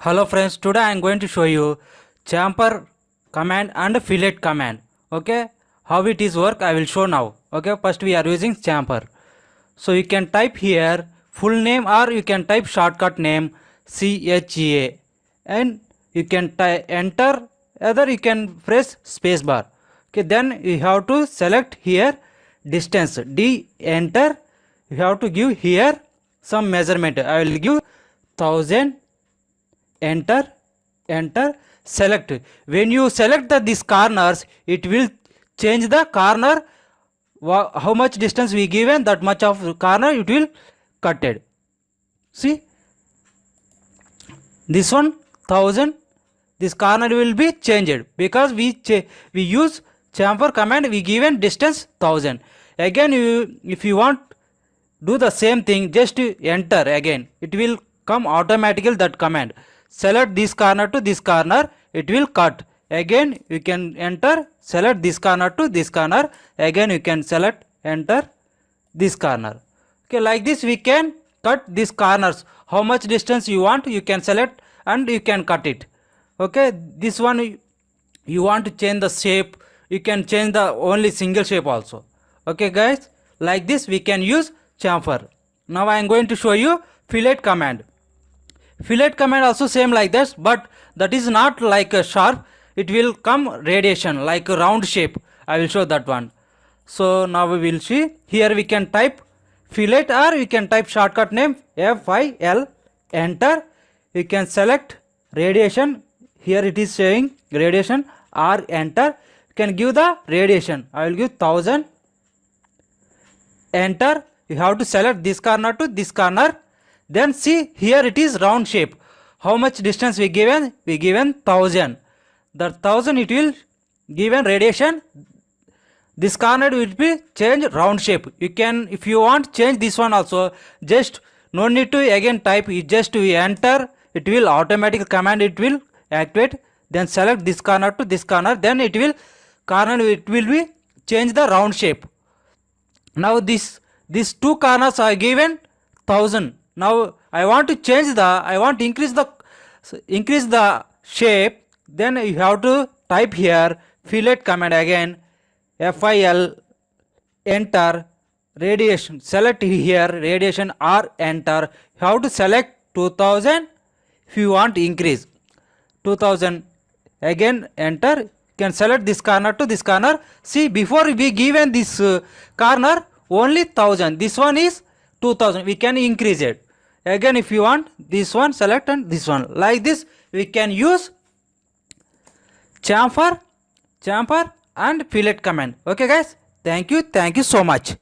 Hello friends, today I am going to show you chamfer command and fillet command. Okay, how it is work I will show now. Okay, first we are using chamfer. So you can type here full name or you can type shortcut name CHA and you can enter, either you can press spacebar. Okay, then you have to select here distance D, enter. You have to give here some measurement. I will give 1000, enter, select. When you select these corners, it will change the corner. How much distance we given, that much of corner it will cutted. See, this one 1000, this corner will be changed because we use chamfer command. We given distance 1000. Again, if you want do the same thing, just enter again, it will come automatically that command. Select this corner to this corner, it will cut. Again you can enter, select this corner to this corner, again you can select, enter this corner. Okay, like this we can cut these corners. How much distance you want, you can select and you can cut it. Okay, this one you want to change the shape, you can change the only single shape also. Okay guys, like this we can use chamfer. Now I am going to show you fillet command. Fillet command also same like this, but that is not like a sharp, it will come radiation like a round shape. I will show that one. So now we will see here, we can type fillet or you can type shortcut name FIL, enter. You can select radiation, here it is saying radiation, or enter. You can give the radiation, I will give 1000, enter. You have to select this corner to this corner. Then see here it is round shape. How much distance we given? We given 1000. That 1000 it will given radiation. This corner will be change round shape. You can, if you want, change this one also. Just no need to again type. You just enter. It will automatic command. It will activate. Then select this corner to this corner. Then it will be change the round shape. Now these two corners are given 1000. Now I want to change I want to increase the shape. Then you have to type here fillet command again, FIL, enter, radiation, select here radiation or enter. You have to select 2000 if you want to increase 2000, again enter. You can select this corner to this corner. See, before we given this corner only 1000, this one is 2000, we can increase it. Again if you want this one, select, and this one. Like this we can use chamfer and fillet command. Okay guys, thank you so much.